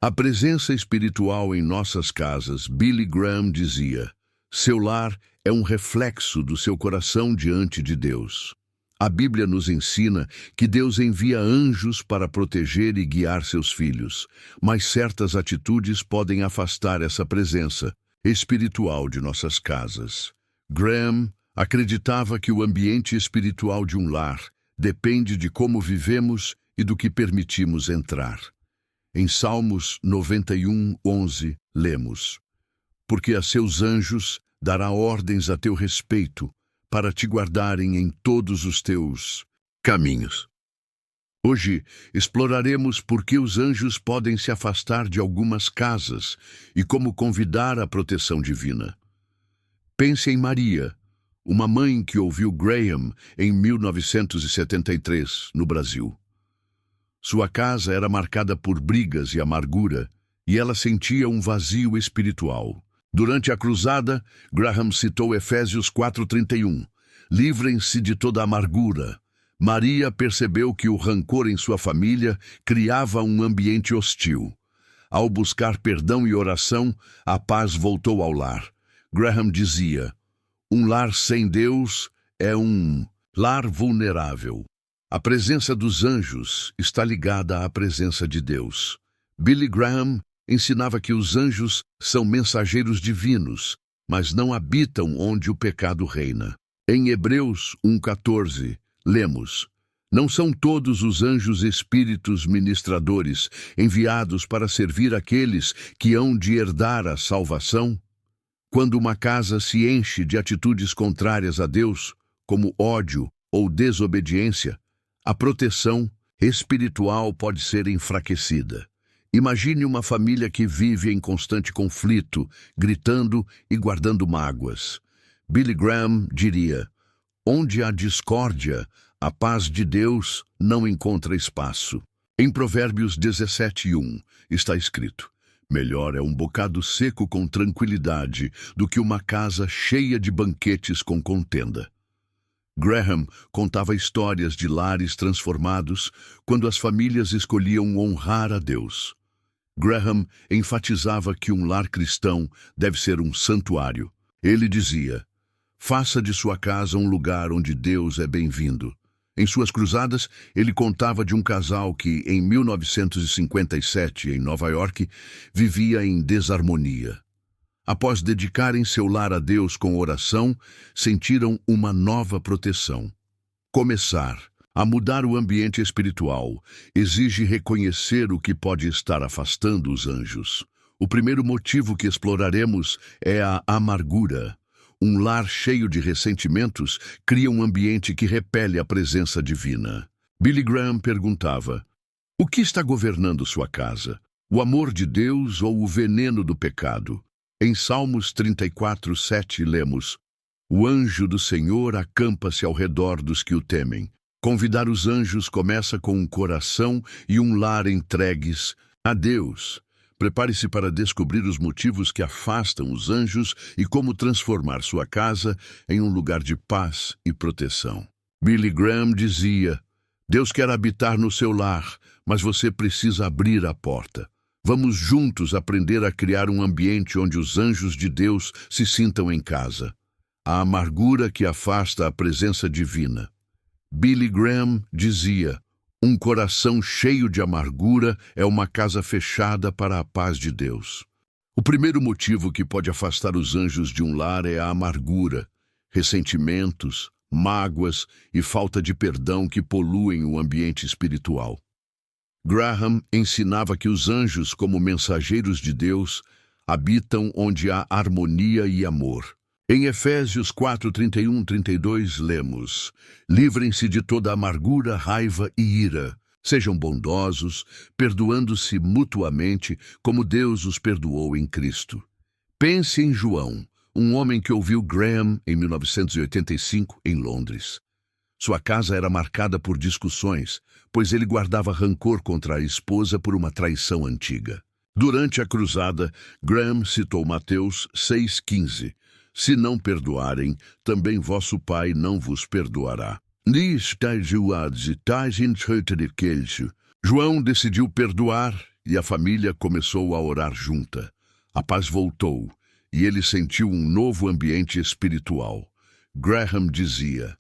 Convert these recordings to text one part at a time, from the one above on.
A presença espiritual em nossas casas. Billy Graham dizia: seu lar é um reflexo do seu coração diante de Deus. A Bíblia nos ensina que Deus envia anjos para proteger e guiar seus filhos, mas certas atitudes podem afastar essa presença espiritual de nossas casas. Graham acreditava que o ambiente espiritual de um lar depende de como vivemos e do que permitimos entrar. Em Salmos 91:11, lemos: porque a seus anjos dará ordens a teu respeito, para te guardarem em todos os teus caminhos. Hoje exploraremos por que os anjos podem se afastar de algumas casas e como convidar a proteção divina. Pense em Maria, uma mãe que ouviu Graham em 1973, no Brasil. Sua casa era marcada por brigas e amargura, e ela sentia um vazio espiritual. Durante a cruzada, Graham citou Efésios 4:31. Livrem-se de toda amargura. Maria percebeu que o rancor em sua família criava um ambiente hostil. Ao buscar perdão e oração, a paz voltou ao lar. Graham dizia: um lar sem Deus é um lar vulnerável. A presença dos anjos está ligada à presença de Deus. Billy Graham ensinava que os anjos são mensageiros divinos, mas não habitam onde o pecado reina. Em Hebreus 1:14, lemos: não são todos os anjos espíritos ministradores enviados para servir aqueles que hão de herdar a salvação? Quando uma casa se enche de atitudes contrárias a Deus, como ódio ou desobediência, a proteção espiritual pode ser enfraquecida. Imagine uma família que vive em constante conflito, gritando e guardando mágoas. Billy Graham diria: onde há discórdia, a paz de Deus não encontra espaço. Em Provérbios 17:1 está escrito: melhor é um bocado seco com tranquilidade do que uma casa cheia de banquetes com contenda. Graham contava histórias de lares transformados quando as famílias escolhiam honrar a Deus. Graham enfatizava que um lar cristão deve ser um santuário. Ele dizia: faça de sua casa um lugar onde Deus é bem-vindo. Em suas cruzadas, ele contava de um casal que, em 1957, em Nova York, vivia em desarmonia. Após dedicarem seu lar a Deus com oração, sentiram uma nova proteção. Começar a mudar o ambiente espiritual exige reconhecer o que pode estar afastando os anjos. O primeiro motivo que exploraremos é a amargura. Um lar cheio de ressentimentos cria um ambiente que repele a presença divina. Billy Graham perguntava: o que está governando sua casa? O amor de Deus ou o veneno do pecado? Em Salmos 34:7 lemos: o anjo do Senhor acampa-se ao redor dos que o temem. Convidar os anjos começa com um coração e um lar entregues a Deus. Prepare-se para descobrir os motivos que afastam os anjos e como transformar sua casa em um lugar de paz e proteção. Billy Graham dizia: Deus quer habitar no seu lar, mas você precisa abrir a porta. Vamos juntos aprender a criar um ambiente onde os anjos de Deus se sintam em casa. A amargura que afasta a presença divina. Billy Graham dizia: um coração cheio de amargura é uma casa fechada para a paz de Deus. O primeiro motivo que pode afastar os anjos de um lar é a amargura, ressentimentos, mágoas e falta de perdão que poluem o ambiente espiritual. Graham ensinava que os anjos, como mensageiros de Deus, habitam onde há harmonia e amor. Em Efésios 4:31-32 lemos: livrem-se de toda amargura, raiva e ira. Sejam bondosos, perdoando-se mutuamente, como Deus os perdoou em Cristo. Pense em João, um homem que ouviu Graham em 1985 em Londres. Sua casa era marcada por discussões, pois ele guardava rancor contra a esposa por uma traição antiga. Durante a cruzada, Graham citou Mateus 6,15. Se não perdoarem, também vosso Pai não vos perdoará. João decidiu perdoar e a família começou a orar junta. A paz voltou e ele sentiu um novo ambiente espiritual. Graham dizia: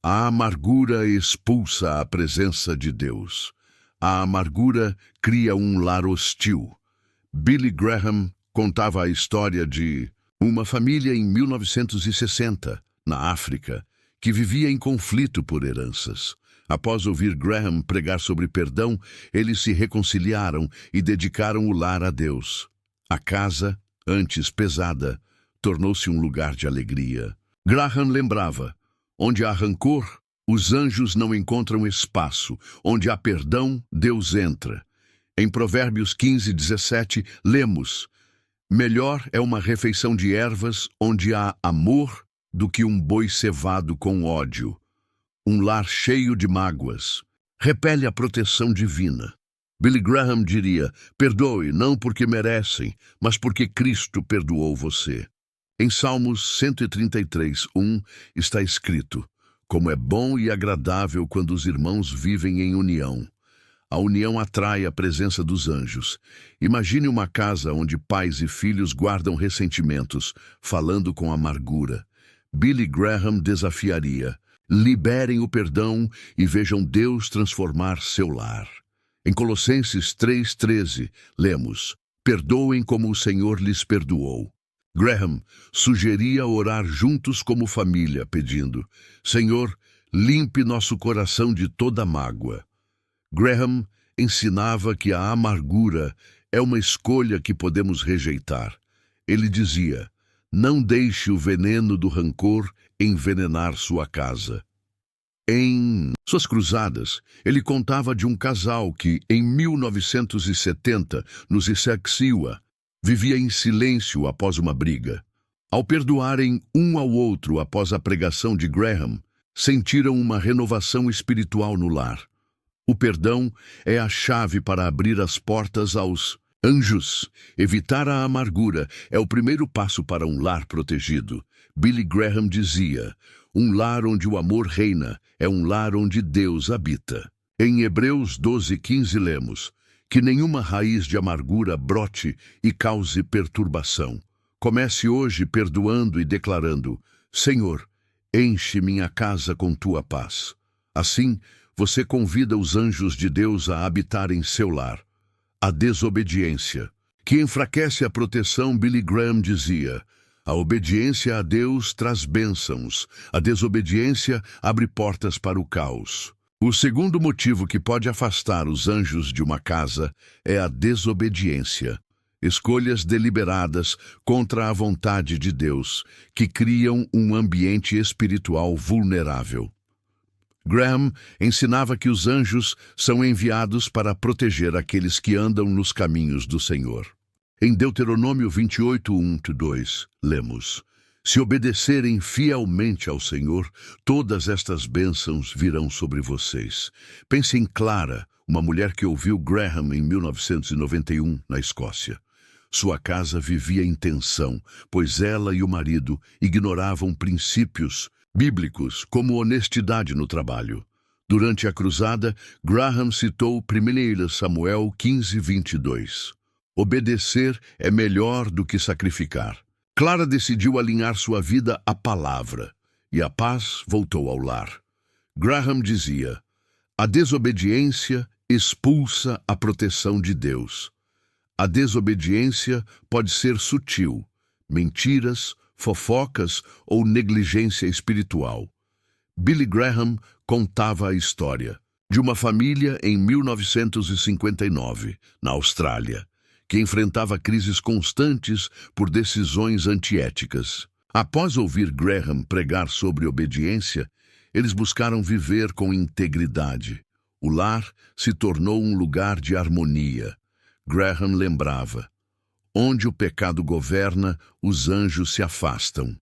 a amargura expulsa a presença de Deus. A amargura cria um lar hostil. Billy Graham contava a história de uma família em 1960, na África, que vivia em conflito por heranças. Após ouvir Graham pregar sobre perdão, eles se reconciliaram e dedicaram o lar a Deus. A casa, antes pesada, tornou-se um lugar de alegria. Graham lembrava: onde há rancor, os anjos não encontram espaço. Onde há perdão, Deus entra. Em Provérbios 15:17, lemos: melhor é uma refeição de ervas onde há amor do que um boi cevado com ódio. Um lar cheio de mágoas repele a proteção divina. Billy Graham diria: perdoe não porque merecem, mas porque Cristo perdoou você. Em Salmos 133:1 está escrito: como é bom e agradável quando os irmãos vivem em união. A união atrai a presença dos anjos. Imagine uma casa onde pais e filhos guardam ressentimentos, falando com amargura. Billy Graham desafiaria: liberem o perdão e vejam Deus transformar seu lar. Em Colossenses 3:13, lemos: perdoem como o Senhor lhes perdoou. Graham sugeria orar juntos como família, pedindo: Senhor, limpe nosso coração de toda mágoa. Graham ensinava que a amargura é uma escolha que podemos rejeitar. Ele dizia: não deixe o veneno do rancor envenenar sua casa. Em suas cruzadas, ele contava de um casal que, em 1970, nos Issaquiwa, vivia em silêncio após uma briga. Ao perdoarem um ao outro após a pregação de Graham, sentiram uma renovação espiritual no lar. O perdão é a chave para abrir as portas aos anjos. Evitar a amargura é o primeiro passo para um lar protegido. Billy Graham dizia: um lar onde o amor reina é um lar onde Deus habita. Em Hebreus 12:15 lemos: que nenhuma raiz de amargura brote e cause perturbação. Comece hoje perdoando e declarando: Senhor, enche minha casa com tua paz. Assim, você convida os anjos de Deus a habitar em seu lar. A desobediência, que enfraquece a proteção, Billy Graham dizia: a obediência a Deus traz bênçãos, a desobediência abre portas para o caos. O segundo motivo que pode afastar os anjos de uma casa é a desobediência. Escolhas deliberadas contra a vontade de Deus, que criam um ambiente espiritual vulnerável. Graham ensinava que os anjos são enviados para proteger aqueles que andam nos caminhos do Senhor. Em Deuteronômio 28:1-2, lemos: se obedecerem fielmente ao Senhor, todas estas bênçãos virão sobre vocês. Pense em Clara, uma mulher que ouviu Graham em 1991, na Escócia. Sua casa vivia em tensão, pois ela e o marido ignoravam princípios bíblicos como honestidade no trabalho. Durante a cruzada, Graham citou 1 Samuel 15:22. Obedecer é melhor do que sacrificar. Clara decidiu alinhar sua vida à palavra, e a paz voltou ao lar. Graham dizia: a desobediência expulsa a proteção de Deus. A desobediência pode ser sutil, mentiras, fofocas ou negligência espiritual. Billy Graham contava a história de uma família em 1959, na Austrália, que enfrentava crises constantes por decisões antiéticas. Após ouvir Graham pregar sobre obediência, eles buscaram viver com integridade. O lar se tornou um lugar de harmonia. Graham lembrava: onde o pecado governa, os anjos se afastam.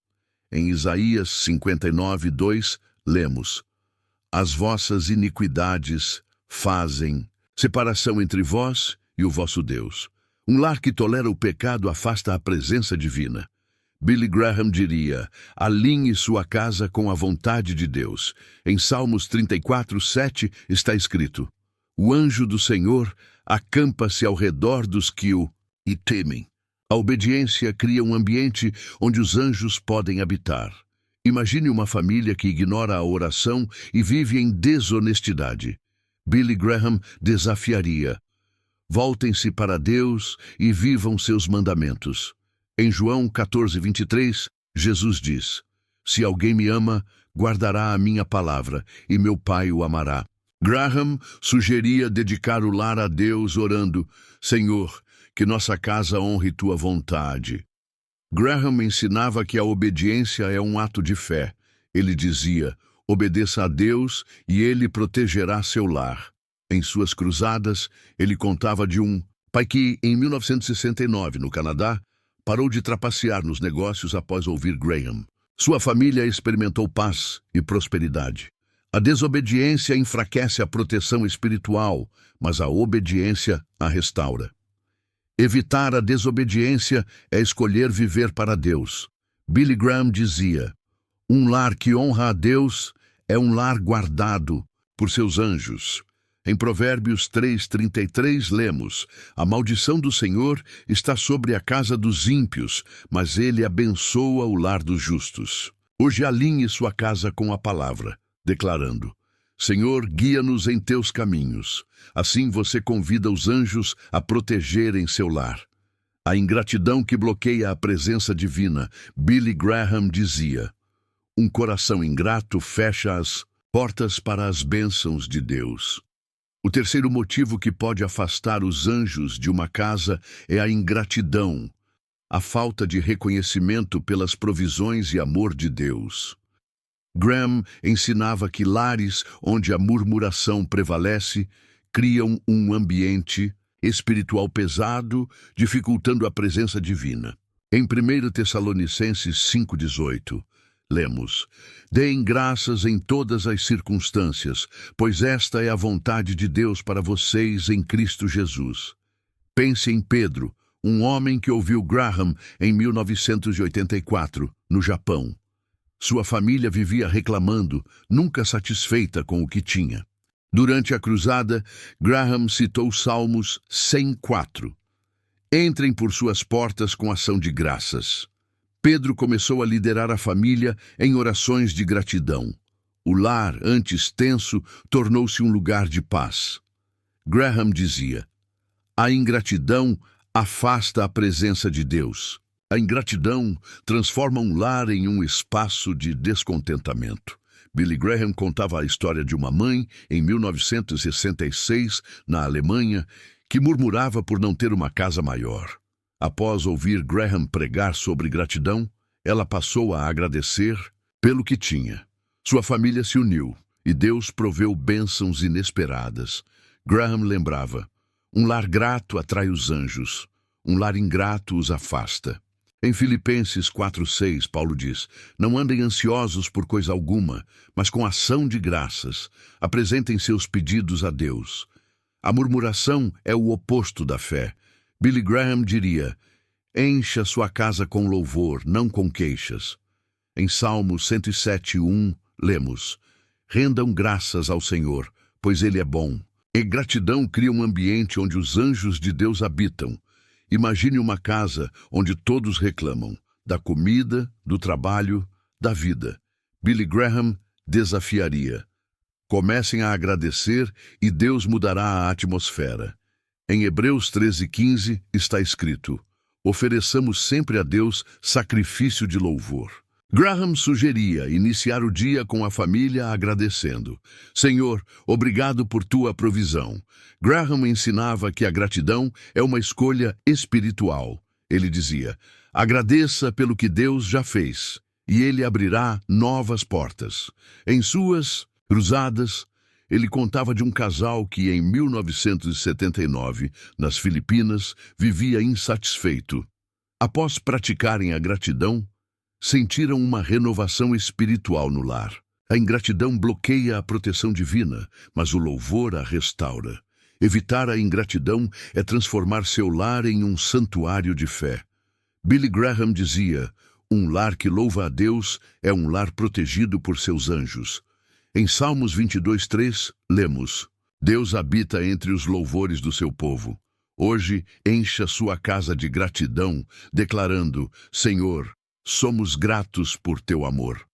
Em Isaías 59:2, lemos: as vossas iniquidades fazem separação entre vós e o vosso Deus. Um lar que tolera o pecado afasta a presença divina. Billy Graham diria: alinhe sua casa com a vontade de Deus. Em Salmos 34:7 está escrito: o anjo do Senhor acampa-se ao redor dos que o temem. A obediência cria um ambiente onde os anjos podem habitar. Imagine uma família que ignora a oração e vive em desonestidade. Billy Graham desafiaria: voltem-se para Deus e vivam seus mandamentos. Em João 14:23, Jesus diz: se alguém me ama, guardará a minha palavra, e meu Pai o amará. Graham sugeria dedicar o lar a Deus orando: Senhor, que nossa casa honre tua vontade. Graham ensinava que a obediência é um ato de fé. Ele dizia: obedeça a Deus e Ele protegerá seu lar. Em suas cruzadas, ele contava de um pai que, em 1969, no Canadá, parou de trapacear nos negócios após ouvir Graham. Sua família experimentou paz e prosperidade. A desobediência enfraquece a proteção espiritual, mas a obediência a restaura. Evitar a desobediência é escolher viver para Deus. Billy Graham dizia: um lar que honra a Deus é um lar guardado por seus anjos. Em Provérbios 3:33 lemos: a maldição do Senhor está sobre a casa dos ímpios, mas ele abençoa o lar dos justos. Hoje alinhe sua casa com a palavra, declarando: Senhor, guia-nos em teus caminhos. Assim você convida os anjos a protegerem seu lar. A ingratidão que bloqueia a presença divina. Billy Graham dizia: um coração ingrato fecha as portas para as bênçãos de Deus. O terceiro motivo que pode afastar os anjos de uma casa é a ingratidão, a falta de reconhecimento pelas provisões e amor de Deus. Graham ensinava que lares onde a murmuração prevalece criam um ambiente espiritual pesado, dificultando a presença divina. Em 1 Tessalonicenses 5:18, lemos: deem graças em todas as circunstâncias, pois esta é a vontade de Deus para vocês em Cristo Jesus. Pense em Pedro, um homem que ouviu Graham em 1984, no Japão. Sua família vivia reclamando, nunca satisfeita com o que tinha. Durante a cruzada, Graham citou Salmos 104. Entrem por suas portas com ação de graças. Pedro começou a liderar a família em orações de gratidão. O lar, antes tenso, tornou-se um lugar de paz. Graham dizia: a ingratidão afasta a presença de Deus. A ingratidão transforma um lar em um espaço de descontentamento. Billy Graham contava a história de uma mãe, em 1966, na Alemanha, que murmurava por não ter uma casa maior. Após ouvir Graham pregar sobre gratidão, ela passou a agradecer pelo que tinha. Sua família se uniu e Deus proveu bênçãos inesperadas. Graham lembrava: um lar grato atrai os anjos, um lar ingrato os afasta. Em Filipenses 4:6, Paulo diz: não andem ansiosos por coisa alguma, mas com ação de graças, apresentem seus pedidos a Deus. A murmuração é o oposto da fé. Billy Graham diria: encha sua casa com louvor, não com queixas. Em Salmo 107:1, lemos: rendam graças ao Senhor, pois Ele é bom. E gratidão cria um ambiente onde os anjos de Deus habitam. Imagine uma casa onde todos reclamam da comida, do trabalho, da vida. Billy Graham desafiaria: comecem a agradecer e Deus mudará a atmosfera. Em Hebreus 13:15 está escrito: ofereçamos sempre a Deus sacrifício de louvor. Graham sugeria iniciar o dia com a família agradecendo: Senhor, obrigado por tua provisão. Graham ensinava que a gratidão é uma escolha espiritual. Ele dizia: agradeça pelo que Deus já fez, e Ele abrirá novas portas. Em suas cruzadas, ele contava de um casal que, em 1979, nas Filipinas, vivia insatisfeito. Após praticarem a gratidão, sentiram uma renovação espiritual no lar. A ingratidão bloqueia a proteção divina, mas o louvor a restaura. Evitar a ingratidão é transformar seu lar em um santuário de fé. Billy Graham dizia: um lar que louva a Deus é um lar protegido por seus anjos. Em Salmos 22:3, lemos: Deus habita entre os louvores do seu povo. Hoje, encha sua casa de gratidão, declarando: Senhor, somos gratos por teu amor.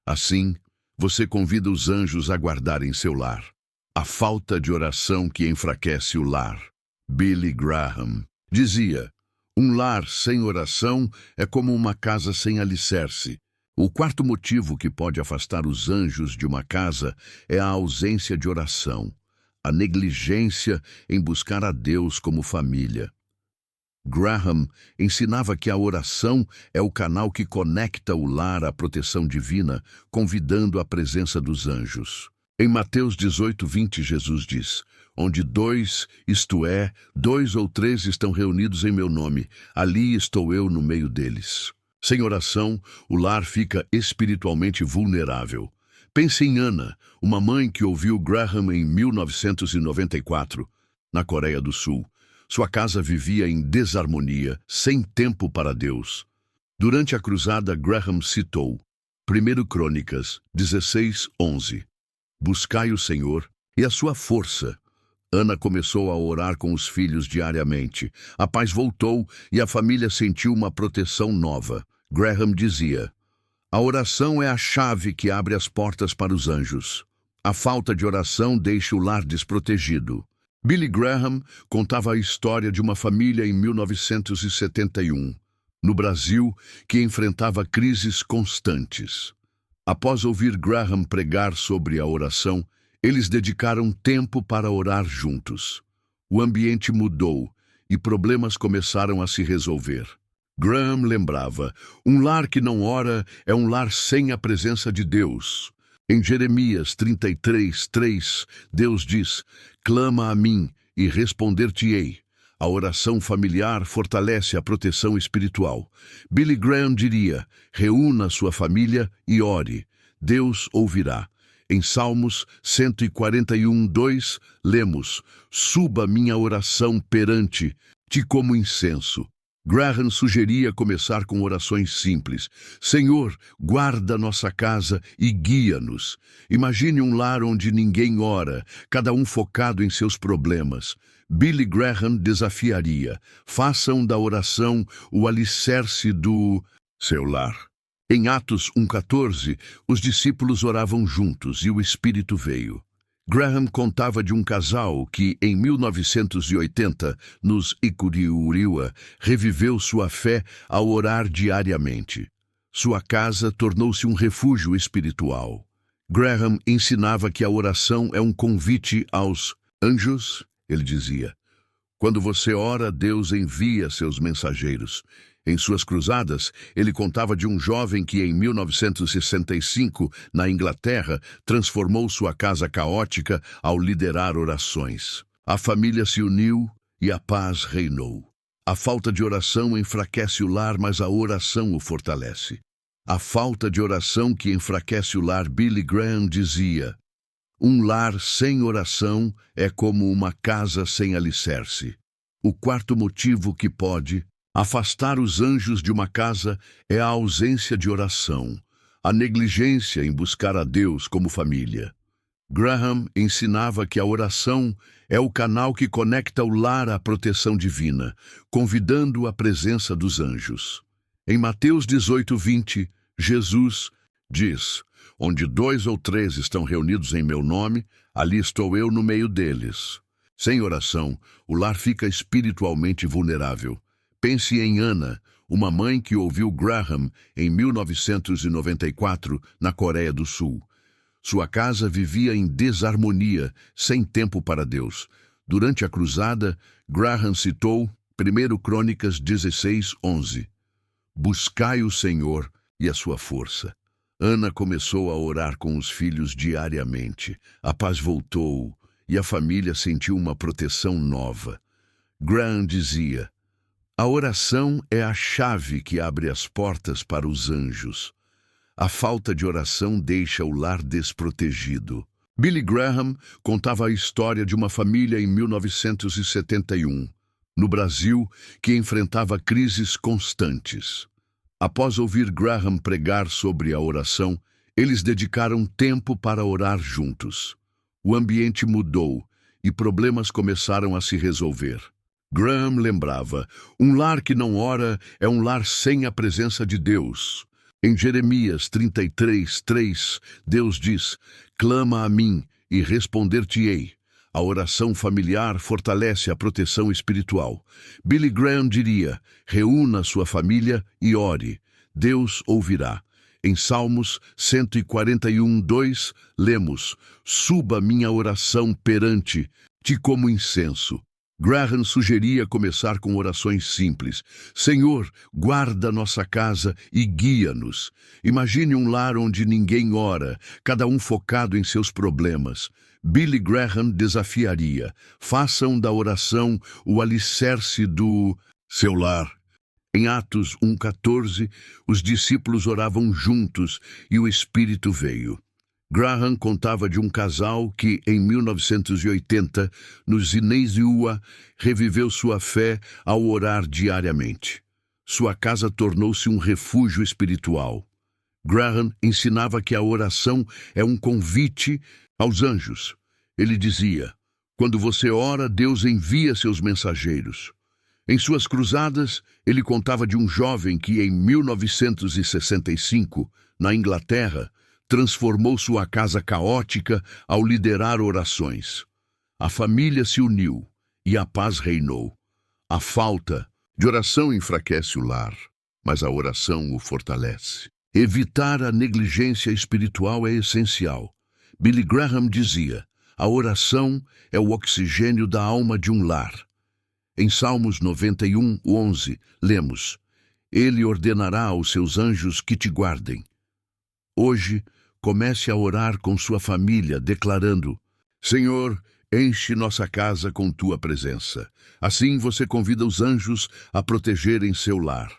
Assim, você convida os anjos a guardarem seu lar. A falta de oração que enfraquece o lar. Billy Graham dizia: um lar sem oração é como uma casa sem alicerce. O quarto motivo que pode afastar os anjos de uma casa é a ausência de oração, a negligência em buscar a Deus como família. Graham ensinava que a oração é o canal que conecta o lar à proteção divina, convidando a presença dos anjos. Em Mateus 18:20, Jesus diz: onde dois, isto é, 2 ou 3 estão reunidos em meu nome, ali estou eu no meio deles. Sem oração, o lar fica espiritualmente vulnerável. Pense em Anna, uma mãe que ouviu Graham em 1994, na Coreia do Sul. Sua casa vivia em desarmonia, sem tempo para Deus. Durante a cruzada, Graham citou 1 Crônicas 16:11. Buscai o Senhor e a sua força. Ana começou a orar com os filhos diariamente. A paz voltou e a família sentiu uma proteção nova. Graham dizia: a oração é a chave que abre as portas para os anjos. A falta de oração deixa o lar desprotegido. Billy Graham contava a história de uma família em 1971, no Brasil, que enfrentava crises constantes. Após ouvir Graham pregar sobre a oração, eles dedicaram tempo para orar juntos. O ambiente mudou e problemas começaram a se resolver. Graham lembrava: um lar que não ora é um lar sem a presença de Deus. Em Jeremias 33:3, Deus diz: clama a mim e responder-te-ei. A oração familiar fortalece a proteção espiritual. Billy Graham diria: reúna sua família e ore. Deus ouvirá. Em Salmos 141:2, lemos: suba minha oração perante-te como incenso. Graham sugeria começar com orações simples. Senhor, guarda nossa casa e guia-nos. Imagine um lar onde ninguém ora, cada um focado em seus problemas. Billy Graham desafiaria: façam da oração o alicerce do seu lar. Em Atos 1:14, os discípulos oravam juntos e o Espírito veio. Graham contava de um casal que, em 1980, nos Icuriúriua, reviveu sua fé ao orar diariamente. Sua casa tornou-se um refúgio espiritual. Graham ensinava que a oração é um convite aos anjos, ele dizia. Quando você ora, Deus envia seus mensageiros. Em suas cruzadas, ele contava de um jovem que, em 1965, na Inglaterra, transformou sua casa caótica ao liderar orações. A família se uniu e a paz reinou. A falta de oração enfraquece o lar, mas a oração o fortalece. A falta de oração que enfraquece o lar, Billy Graham dizia: um lar sem oração é como uma casa sem alicerce. O quarto motivo que pode afastar os anjos de uma casa é a ausência de oração, a negligência em buscar a Deus como família. Graham ensinava que a oração é o canal que conecta o lar à proteção divina, convidando a presença dos anjos. Em Mateus 18:20, Jesus diz: onde 2 ou 3 estão reunidos em meu nome, ali estou eu no meio deles. Sem oração, o lar fica espiritualmente vulnerável. Pense em Anna, uma mãe que ouviu Graham em 1994, na Coreia do Sul. Sua casa vivia em desarmonia, sem tempo para Deus. Durante a cruzada, Graham citou 1 Crônicas 16:11. Buscai o Senhor e a sua força. Ana começou a orar com os filhos diariamente. A paz voltou e a família sentiu uma proteção nova. Graham dizia: a oração é a chave que abre as portas para os anjos. A falta de oração deixa o lar desprotegido. Billy Graham contava a história de uma família em 1971, no Brasil, que enfrentava crises constantes. Após ouvir Graham pregar sobre a oração, eles dedicaram tempo para orar juntos. O ambiente mudou e problemas começaram a se resolver. Graham lembrava, um lar que não ora é um lar sem a presença de Deus. Em Jeremias 33:3, Deus diz, clama a mim e responder-te-ei. A oração familiar fortalece a proteção espiritual. Billy Graham diria, reúna sua família e ore. Deus ouvirá. Em Salmos 141:2, lemos, suba minha oração perante-te como incenso. Graham sugeria começar com orações simples. Senhor, guarda nossa casa e guia-nos. Imagine um lar onde ninguém ora, cada um focado em seus problemas. Billy Graham desafiaria, façam da oração o alicerce do seu lar. Em Atos 1:14, os discípulos oravam juntos e o Espírito veio. Graham contava de um casal que, em 1980, no Zineiziua, reviveu sua fé ao orar diariamente. Sua casa tornou-se um refúgio espiritual. Graham ensinava que a oração é um convite aos anjos. Ele dizia, quando você ora, Deus envia seus mensageiros. Em suas cruzadas, ele contava de um jovem que, em 1965, na Inglaterra, transformou sua casa caótica ao liderar orações. A família se uniu e a paz reinou. A falta de oração enfraquece o lar, mas a oração o fortalece. Evitar a negligência espiritual é essencial. Billy Graham dizia, a oração é o oxigênio da alma de um lar. Em Salmos 91:11, lemos, Ele ordenará aos seus anjos que te guardem. Hoje, comece a orar com sua família, declarando, Senhor, enche nossa casa com tua presença. Assim você convida os anjos a protegerem seu lar.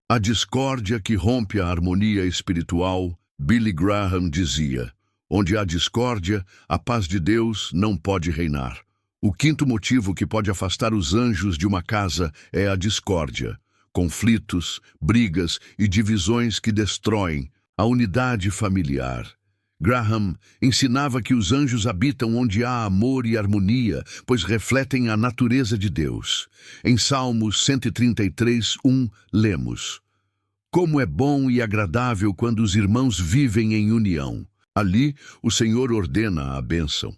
A discórdia que rompe a harmonia espiritual, Billy Graham dizia, onde há discórdia, a paz de Deus não pode reinar. O quinto motivo que pode afastar os anjos de uma casa é a discórdia, conflitos, brigas e divisões que destroem a unidade familiar. Graham ensinava que os anjos habitam onde há amor e harmonia, pois refletem a natureza de Deus. Em Salmos 133:1, lemos, como é bom e agradável quando os irmãos vivem em união. Ali, o Senhor ordena a bênção.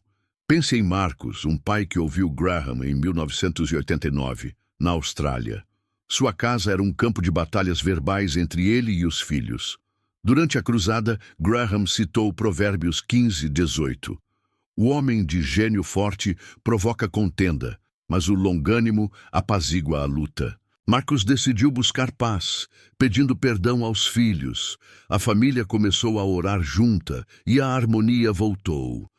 Pense em Marcos, um pai que ouviu Graham em 1989, na Austrália. Sua casa era um campo de batalhas verbais entre ele e os filhos. Durante a cruzada, Graham citou Provérbios 15:18. O homem de gênio forte provoca contenda, mas o longânimo apazigua a luta. Marcos decidiu buscar paz, pedindo perdão aos filhos. A família começou a orar junta e a harmonia voltou.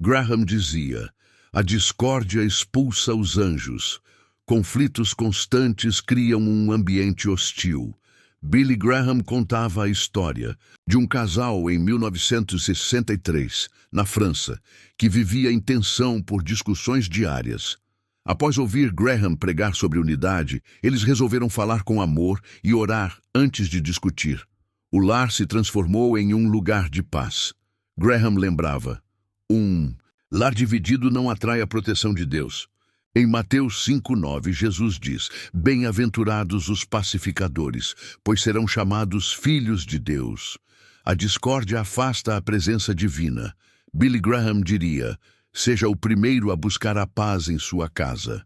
Graham dizia, a discórdia expulsa os anjos. Conflitos constantes criam um ambiente hostil. Billy Graham contava a história de um casal em 1963, na França, que vivia em tensão por discussões diárias. Após ouvir Graham pregar sobre unidade, eles resolveram falar com amor e orar antes de discutir. O lar se transformou em um lugar de paz. Graham lembrava, um lar dividido não atrai a proteção de Deus. Em Mateus 5:9, Jesus diz, bem-aventurados os pacificadores, pois serão chamados filhos de Deus. A discórdia afasta a presença divina. Billy Graham diria, seja o primeiro a buscar a paz em sua casa.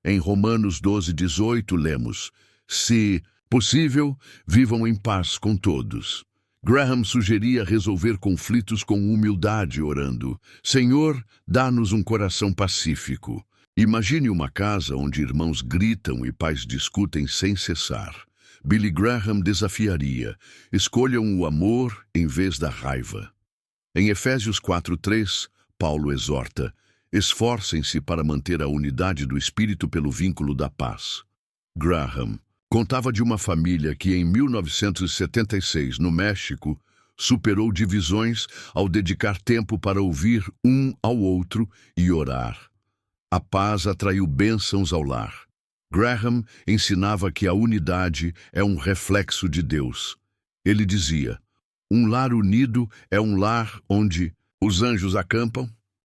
Em Romanos 12:18 lemos, se possível, vivam em paz com todos. Graham sugeria resolver conflitos com humildade orando, Senhor, dá-nos um coração pacífico. Imagine uma casa onde irmãos gritam e pais discutem sem cessar. Billy Graham desafiaria, escolham o amor em vez da raiva. Em Efésios 4:3, Paulo exorta, esforcem-se para manter a unidade do Espírito pelo vínculo da paz. Graham contava de uma família que em 1976, no México, superou divisões ao dedicar tempo para ouvir um ao outro e orar. A paz atraiu bênçãos ao lar. Graham ensinava que a unidade é um reflexo de Deus. Ele dizia, um lar unido é um lar onde os anjos acampam.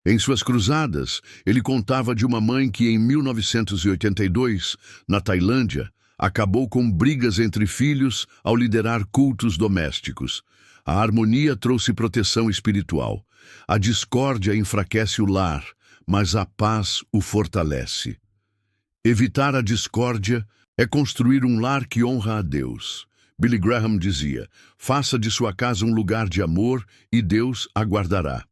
Em suas cruzadas, ele contava de uma mãe que, em 1982, na Tailândia, acabou com brigas entre filhos ao liderar cultos domésticos. A harmonia trouxe proteção espiritual. A discórdia enfraquece o lar, mas a paz o fortalece. Evitar a discórdia é construir um lar que honra a Deus. Billy Graham dizia: faça de sua casa um lugar de amor e Deus a guardará.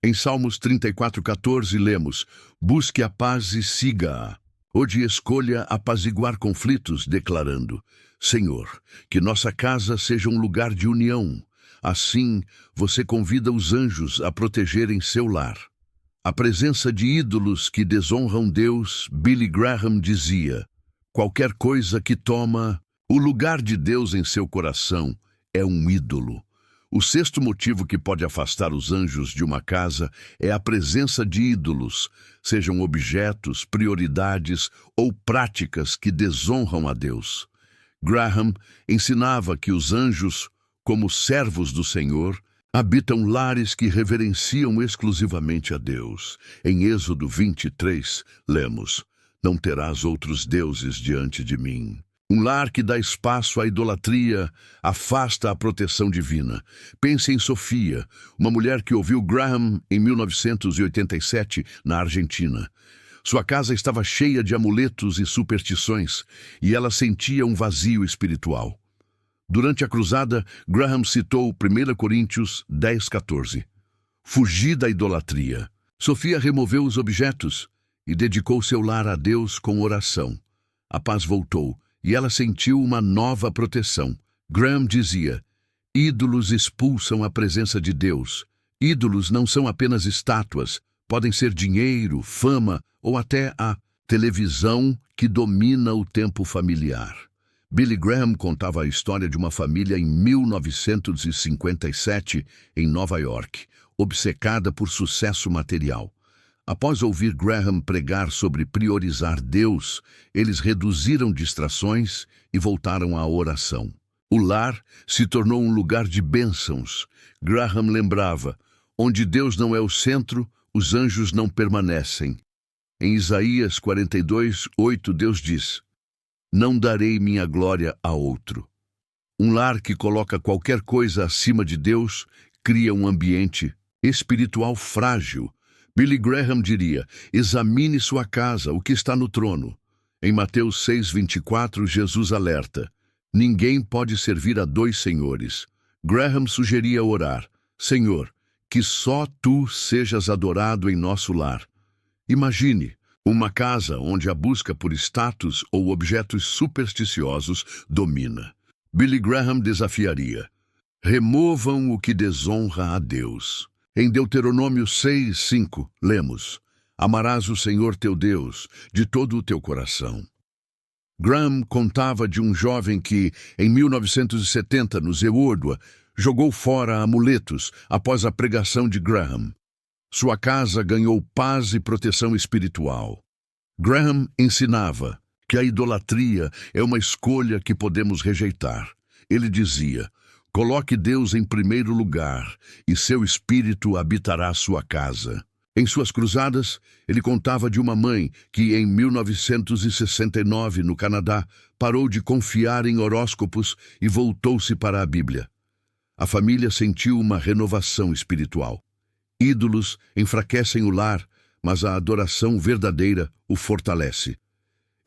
Em Salmos 34:14 lemos: busque a paz e siga-a. Hoje escolha apaziguar conflitos, declarando: Senhor, que nossa casa seja um lugar de união. Assim, você convida os anjos a protegerem seu lar. A presença de ídolos que desonram Deus, Billy Graham dizia: qualquer coisa que toma o lugar de Deus em seu coração é um ídolo. O sexto motivo que pode afastar os anjos de uma casa é a presença de ídolos, sejam objetos, prioridades ou práticas que desonram a Deus. Graham ensinava que os anjos, como servos do Senhor, habitam lares que reverenciam exclusivamente a Deus. Em Êxodo 23, lemos: não terás outros deuses diante de mim. Um lar que dá espaço à idolatria afasta a proteção divina. Pense em Sofia, uma mulher que ouviu Graham em 1987, na Argentina. Sua casa estava cheia de amuletos e superstições, e ela sentia um vazio espiritual. Durante a cruzada, Graham citou 1 Coríntios 10:14. Fugi da idolatria. Sofia removeu os objetos e dedicou seu lar a Deus com oração. A paz voltou e ela sentiu uma nova proteção. Graham dizia: ídolos expulsam a presença de Deus. Ídolos não são apenas estátuas, podem ser dinheiro, fama ou até a televisão que domina o tempo familiar. Billy Graham contava a história de uma família em 1957, em Nova York, obcecada por sucesso material. Após ouvir Graham pregar sobre priorizar Deus, eles reduziram distrações e voltaram à oração. O lar se tornou um lugar de bênçãos. Graham lembrava: onde Deus não é o centro, os anjos não permanecem. Em Isaías 42:8, Deus diz: não darei minha glória a outro. Um lar que coloca qualquer coisa acima de Deus cria um ambiente espiritual frágil. Billy Graham diria: examine sua casa, o que está no trono. Em Mateus 6:24, Jesus alerta: ninguém pode servir a dois senhores. Graham sugeria orar: Senhor, que só Tu sejas adorado em nosso lar. Imagine uma casa onde a busca por status ou objetos supersticiosos domina. Billy Graham desafiaria: removam o que desonra a Deus. Em Deuteronômio 6:5, lemos: amarás o Senhor teu Deus de todo o teu coração. Graham contava de um jovem que, em 1970, no Zeordua, jogou fora amuletos após a pregação de Graham. Sua casa ganhou paz e proteção espiritual. Graham ensinava que a idolatria é uma escolha que podemos rejeitar. Ele dizia: coloque Deus em primeiro lugar e seu espírito habitará sua casa. Em suas cruzadas, ele contava de uma mãe que, em 1969, no Canadá, parou de confiar em horóscopos e voltou-se para a Bíblia. A família sentiu uma renovação espiritual. Ídolos enfraquecem o lar, mas a adoração verdadeira o fortalece.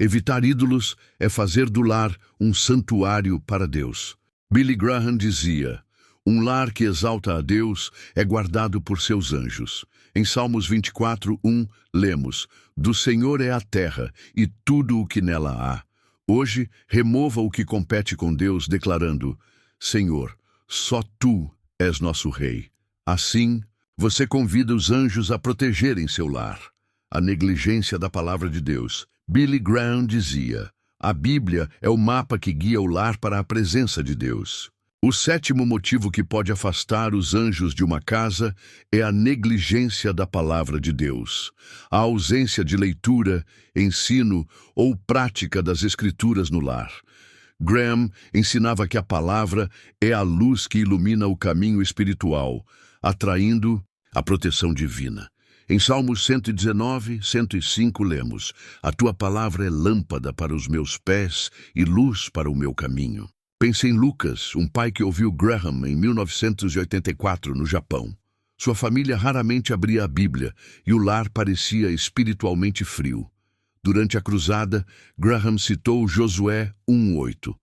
Evitar ídolos é fazer do lar um santuário para Deus. Billy Graham dizia: um lar que exalta a Deus é guardado por seus anjos. Em Salmos 24:1, lemos: do Senhor é a terra e tudo o que nela há. Hoje, remova o que compete com Deus, declarando: Senhor, só Tu és nosso Rei. Assim, você convida os anjos a protegerem seu lar. A negligência da palavra de Deus. Billy Graham dizia: a Bíblia é o mapa que guia o lar para a presença de Deus. O sétimo motivo que pode afastar os anjos de uma casa é a negligência da palavra de Deus. A ausência de leitura, ensino ou prática das Escrituras no lar. Graham ensinava que a palavra é a luz que ilumina o caminho espiritual, atraindo a proteção divina. Em Salmos 119, 105 lemos: A tua palavra é lâmpada para os meus pés e luz para o meu caminho. Pense em Lucas, um pai que ouviu Graham em 1984 no Japão. Sua família raramente abria a Bíblia e o lar parecia espiritualmente frio. Durante a cruzada, Graham citou Josué 1:8.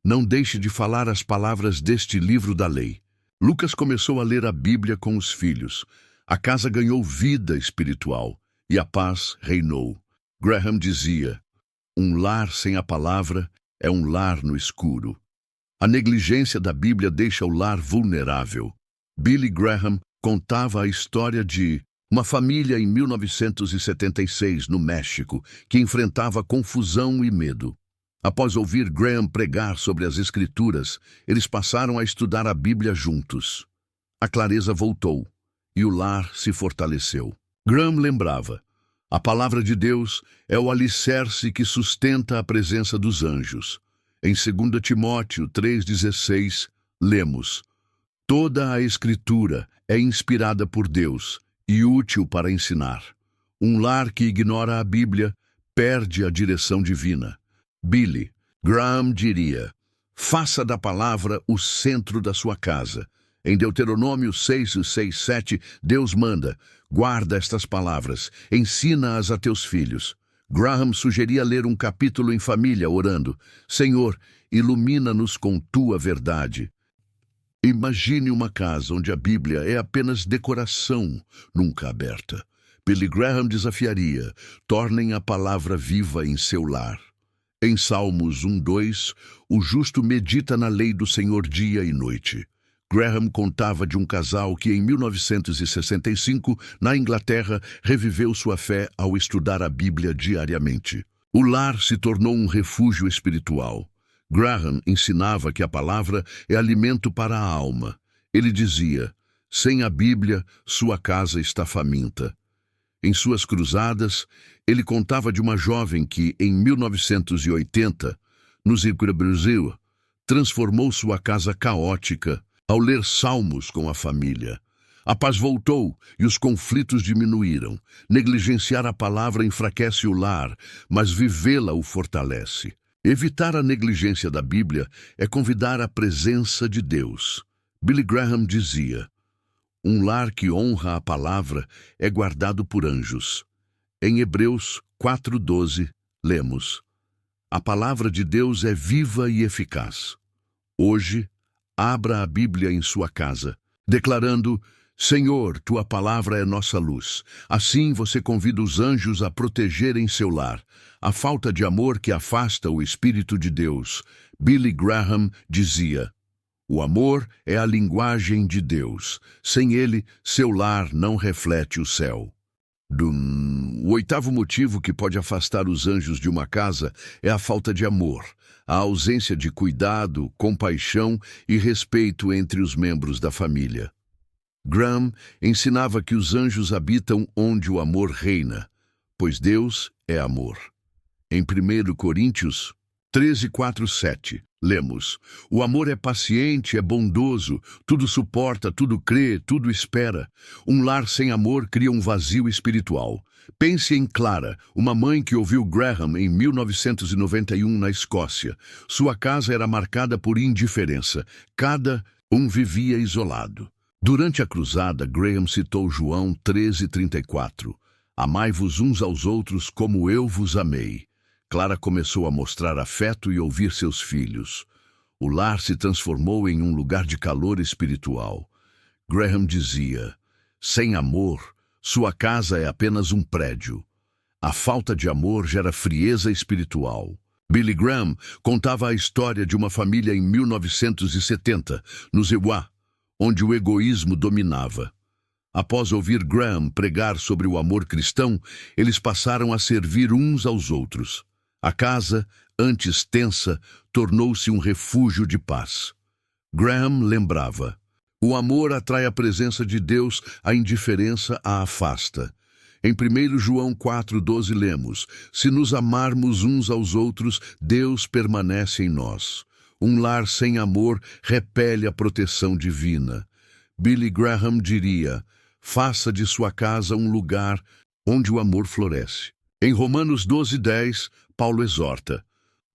Não deixe de falar as palavras deste livro da lei. Lucas começou a ler a Bíblia com os filhos. A casa ganhou vida espiritual e a paz reinou. Graham dizia: um lar sem a palavra é um lar no escuro. A negligência da Bíblia deixa o lar vulnerável. Billy Graham contava a história de uma família em 1976, no México, que enfrentava confusão e medo. Após ouvir Graham pregar sobre as Escrituras, eles passaram a estudar a Bíblia juntos. A clareza voltou e o lar se fortaleceu. Graham lembrava: a palavra de Deus é o alicerce que sustenta a presença dos anjos. Em 2 Timóteo 3,16, lemos: toda a Escritura é inspirada por Deus e útil para ensinar. Um lar que ignora a Bíblia perde a direção divina. Billy Graham diria: faça da palavra o centro da sua casa. Em Deuteronômio 6:6-7, Deus manda: guarda estas palavras, ensina-as a teus filhos. Graham sugeria ler um capítulo em família, orando: Senhor, ilumina-nos com tua verdade. Imagine uma casa onde a Bíblia é apenas decoração, nunca aberta. Billy Graham desafiaria: tornem a palavra viva em seu lar. Em Salmos 1:2, o justo medita na lei do Senhor dia e noite. Graham contava de um casal que, em 1965, na Inglaterra, reviveu sua fé ao estudar a Bíblia diariamente. O lar se tornou um refúgio espiritual. Graham ensinava que a palavra é alimento para a alma. Ele dizia: sem a Bíblia, sua casa está faminta. Em suas cruzadas, ele contava de uma jovem que, em 1980, no Brasil, transformou sua casa caótica ao ler salmos com a família. A paz voltou e os conflitos diminuíram. Negligenciar a palavra enfraquece o lar, mas vivê-la o fortalece. Evitar a negligência da Bíblia é convidar a presença de Deus. Billy Graham dizia: um lar que honra a palavra é guardado por anjos. Em Hebreus 4:12, lemos: a palavra de Deus é viva e eficaz. Hoje, abra a Bíblia em sua casa, declarando: Senhor, tua palavra é nossa luz. Assim você convida os anjos a protegerem seu lar. A falta de amor que afasta o Espírito de Deus. Billy Graham dizia: o amor é a linguagem de Deus. Sem ele, seu lar não reflete o céu. O oitavo motivo que pode afastar os anjos de uma casa é a falta de amor, a ausência de cuidado, compaixão e respeito entre os membros da família. Graham ensinava que os anjos habitam onde o amor reina, pois Deus é amor. Em 1 Coríntios 13:4-7, lemos: o amor é paciente, é bondoso, tudo suporta, tudo crê, tudo espera. Um lar sem amor cria um vazio espiritual. Pense em Clara, uma mãe que ouviu Graham em 1991 na Escócia. Sua casa era marcada por indiferença. Cada um vivia isolado. Durante a cruzada, Graham citou João 13:34. Amai-vos uns aos outros como eu vos amei. Clara começou a mostrar afeto e ouvir seus filhos. O lar se transformou em um lugar de calor espiritual. Graham dizia: sem amor, sua casa é apenas um prédio. A falta de amor gera frieza espiritual. Billy Graham contava a história de uma família em 1970, no Zeuá, onde o egoísmo dominava. Após ouvir Graham pregar sobre o amor cristão, eles passaram a servir uns aos outros. A casa, antes tensa, tornou-se um refúgio de paz. Graham lembrava: o amor atrai a presença de Deus, a indiferença a afasta. Em 1 João 4:12 lemos: se nos amarmos uns aos outros, Deus permanece em nós. Um lar sem amor repele a proteção divina. Billy Graham diria: faça de sua casa um lugar onde o amor floresce. Em Romanos 12:10, Paulo exorta: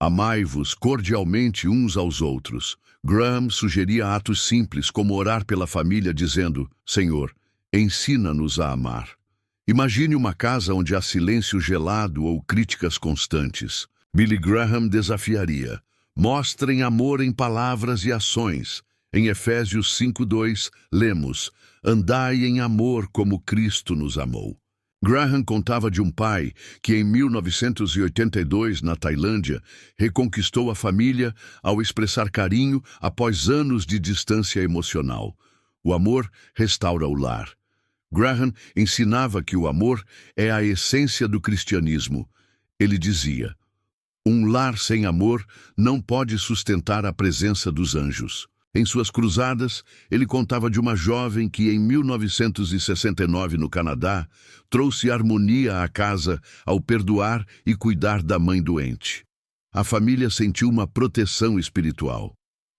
amai-vos cordialmente uns aos outros. Graham sugeria atos simples, como orar pela família, dizendo: Senhor, ensina-nos a amar. Imagine uma casa onde há silêncio gelado ou críticas constantes. Billy Graham desafiaria: mostrem amor em palavras e ações. Em Efésios 5:2, lemos: andai em amor como Cristo nos amou. Graham contava de um pai que, em 1982, na Tailândia, reconquistou a família ao expressar carinho após anos de distância emocional. O amor restaura o lar. Graham ensinava que o amor é a essência do cristianismo. Ele dizia: um lar sem amor não pode sustentar a presença dos anjos. Em suas cruzadas, ele contava de uma jovem que, em 1969, no Canadá, trouxe harmonia à casa ao perdoar e cuidar da mãe doente. A família sentiu uma proteção espiritual.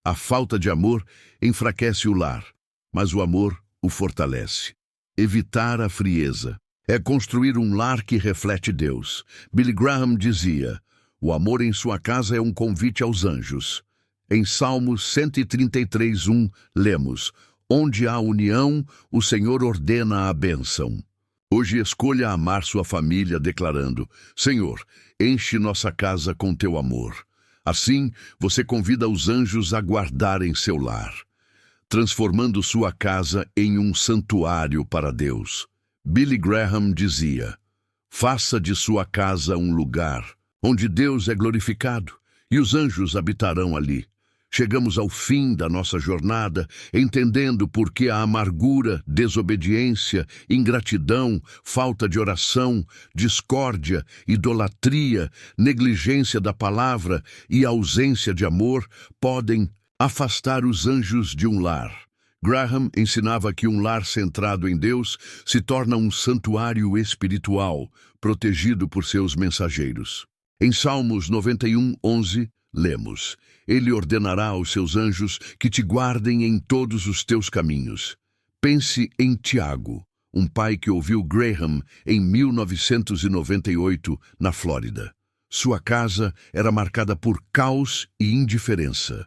A falta de amor enfraquece o lar, mas o amor o fortalece. Evitar a frieza é construir um lar que reflete Deus. Billy Graham dizia: o amor em sua casa é um convite aos anjos. Em Salmos 133:1, lemos: onde há união, o Senhor ordena a bênção. Hoje escolha amar sua família, declarando: Senhor, enche nossa casa com teu amor. Assim, você convida os anjos a guardarem seu lar, transformando sua casa em um santuário para Deus. Billy Graham dizia: faça de sua casa um lugar onde Deus é glorificado e os anjos habitarão ali. Chegamos ao fim da nossa jornada, entendendo por que a amargura, desobediência, ingratidão, falta de oração, discórdia, idolatria, negligência da palavra e ausência de amor podem afastar os anjos de um lar. Graham ensinava que um lar centrado em Deus se torna um santuário espiritual, protegido por seus mensageiros. Em Salmos 91:11, lemos: ele ordenará aos seus anjos que te guardem em todos os teus caminhos. Pense em Tiago, um pai que ouviu Graham em 1998, na Flórida. Sua casa era marcada por caos e indiferença.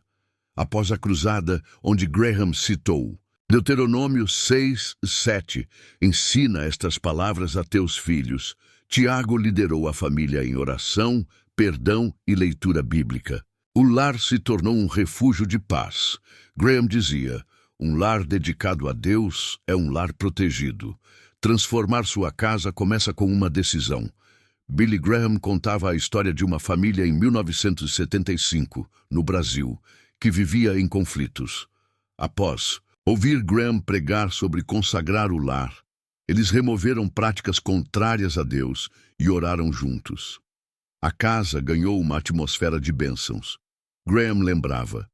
Após a cruzada, onde Graham citou Deuteronômio 6:7, ensina estas palavras a teus filhos, Tiago liderou a família em oração, perdão e leitura bíblica. O lar se tornou um refúgio de paz. Graham dizia: um lar dedicado a Deus é um lar protegido. Transformar sua casa começa com uma decisão. Billy Graham contava a história de uma família em 1975, no Brasil, que vivia em conflitos. Após ouvir Graham pregar sobre consagrar o lar, eles removeram práticas contrárias a Deus e oraram juntos. A casa ganhou uma atmosfera de bênçãos. Graham lembrava: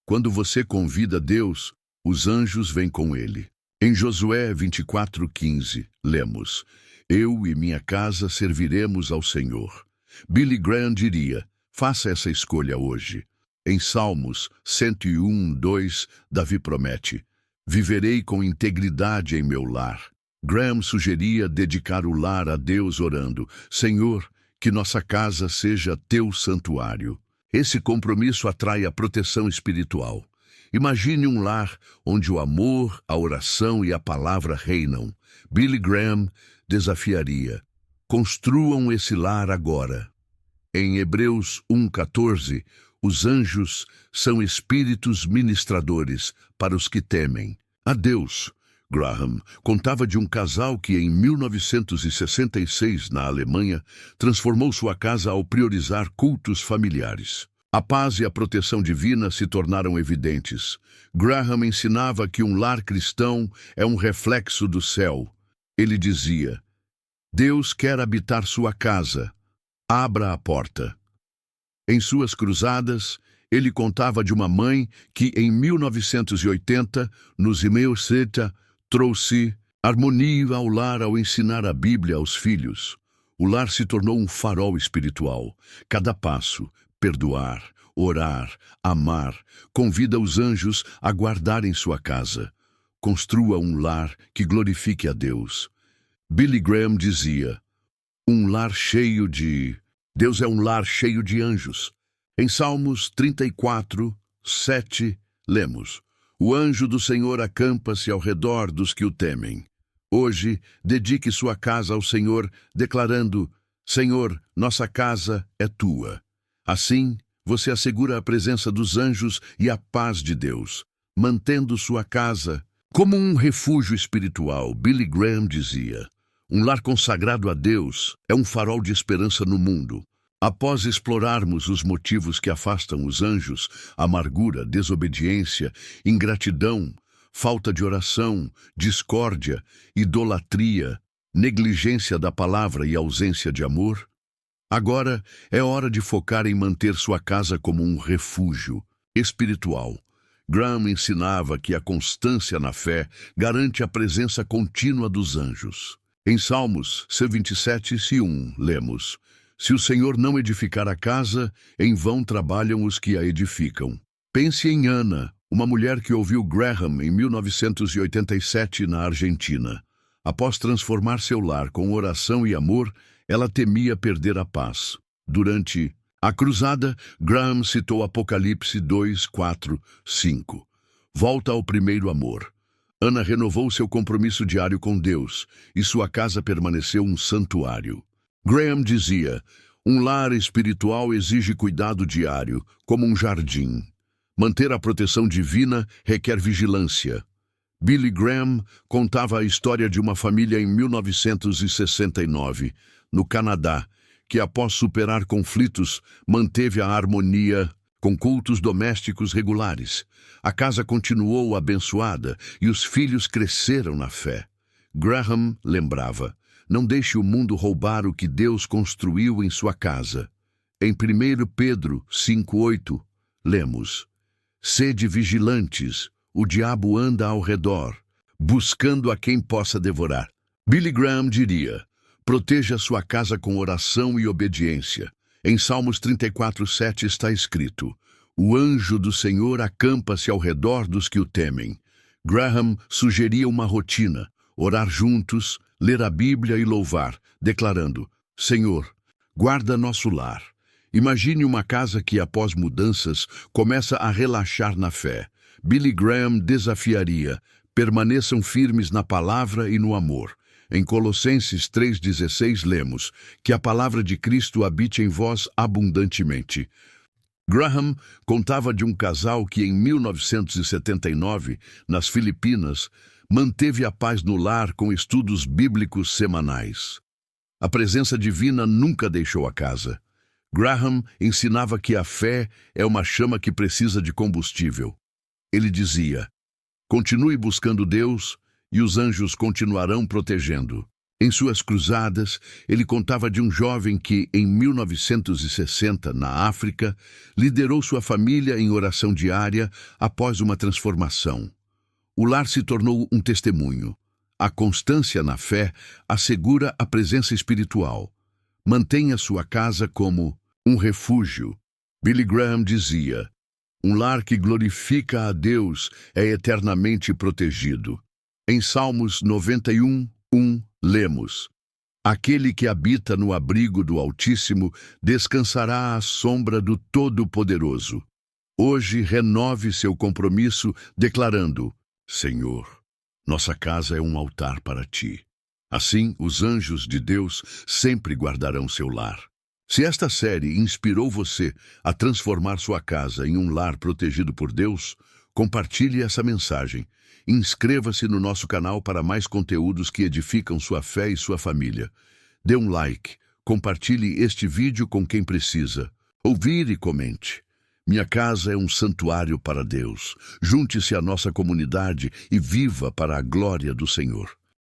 quando você convida Deus, os anjos vêm com ele. Em Josué 24:15, lemos: eu e minha casa serviremos ao Senhor. Billy Graham diria: faça essa escolha hoje. Em Salmos 101:2, Davi promete: viverei com integridade em meu lar. Graham sugeria dedicar o lar a Deus orando: Senhor, que nossa casa seja teu santuário. Esse compromisso atrai a proteção espiritual. Imagine um lar onde o amor, a oração e a palavra reinam. Billy Graham desafiaria: construam esse lar agora. Em Hebreus 1:14, os anjos são espíritos ministradores para os que temem a Deus. Graham contava de um casal que, em 1966, na Alemanha, transformou sua casa ao priorizar cultos familiares. A paz e a proteção divina se tornaram evidentes. Graham ensinava que um lar cristão é um reflexo do céu. Ele dizia: Deus quer habitar sua casa. Abra a porta. Em suas cruzadas, ele contava de uma mãe que, em 1980, nos Imeuseta, trouxe harmonia ao lar ao ensinar a Bíblia aos filhos. O lar se tornou um farol espiritual. Cada passo, perdoar, orar, amar, convida os anjos a guardarem sua casa. construa um lar que glorifique a Deus. Billy Graham dizia, um lar cheio de... Deus é um lar cheio de anjos. Em Salmos 34, 7, lemos, o anjo do Senhor acampa-se ao redor dos que o temem. Hoje, dedique sua casa ao Senhor, declarando, Senhor, nossa casa é tua. Assim, você assegura a presença dos anjos e a paz de Deus, mantendo sua casa como um refúgio espiritual. Billy Graham dizia, um lar consagrado a Deus é um farol de esperança no mundo. Após explorarmos os motivos que afastam os anjos, amargura, desobediência, ingratidão, falta de oração, discórdia, idolatria, negligência da palavra e ausência de amor, agora é hora de focar em manter sua casa como um refúgio espiritual. Graham ensinava que a constância na fé garante a presença contínua dos anjos. Em Salmos 27:1, lemos, se o Senhor não edificar a casa, em vão trabalham os que a edificam. Pense em Ana, uma mulher que ouviu Graham em 1987 na Argentina. Após transformar seu lar com oração e amor, ela temia perder a paz. Durante a cruzada, Graham citou Apocalipse 2, 4, 5. Volta ao primeiro amor. Ana renovou seu compromisso diário com Deus, e sua casa permaneceu um santuário. Graham dizia, um lar espiritual exige cuidado diário, como um jardim. Manter a proteção divina requer vigilância. Billy Graham contava a história de uma família em 1969, no Canadá, que após superar conflitos, manteve a harmonia com cultos domésticos regulares. A casa continuou abençoada e os filhos cresceram na fé. Graham lembrava, não deixe o mundo roubar o que Deus construiu em sua casa. Em 1 Pedro 5:8, lemos, sede vigilantes, o diabo anda ao redor, buscando a quem possa devorar. Billy Graham diria, proteja sua casa com oração e obediência. Em Salmos 34:7 está escrito, o anjo do Senhor acampa-se ao redor dos que o temem. Graham sugeria uma rotina, orar juntos, ler a Bíblia e louvar, declarando, Senhor, guarda nosso lar. Imagine uma casa que, após mudanças, começa a relaxar na fé. Billy Graham desafiaria, permaneçam firmes na palavra e no amor. Em Colossenses 3,16 lemos, que a palavra de Cristo habite em vós abundantemente. Graham contava de um casal que em 1979, nas Filipinas, manteve a paz no lar com estudos bíblicos semanais. A presença divina nunca deixou a casa. Graham ensinava que a fé é uma chama que precisa de combustível. Ele dizia, continue buscando Deus e os anjos continuarão protegendo. Em suas cruzadas, ele contava de um jovem que, em 1960, na África, liderou sua família em oração diária após uma transformação. O lar se tornou um testemunho. A constância na fé assegura a presença espiritual. Mantenha sua casa como um refúgio. Billy Graham dizia, um lar que glorifica a Deus é eternamente protegido. Em Salmos 91:1, lemos, aquele que habita no abrigo do Altíssimo descansará à sombra do Todo-Poderoso. Hoje renove seu compromisso declarando, Senhor, nossa casa é um altar para ti. Assim, os anjos de Deus sempre guardarão seu lar. Se esta série inspirou você a transformar sua casa em um lar protegido por Deus, compartilhe essa mensagem. Inscreva-se no nosso canal para mais conteúdos que edificam sua fé e sua família. Dê um like, compartilhe este vídeo com quem precisa. Ouvir e comente. Minha casa é um santuário para Deus. Junte-se à nossa comunidade e viva para a glória do Senhor.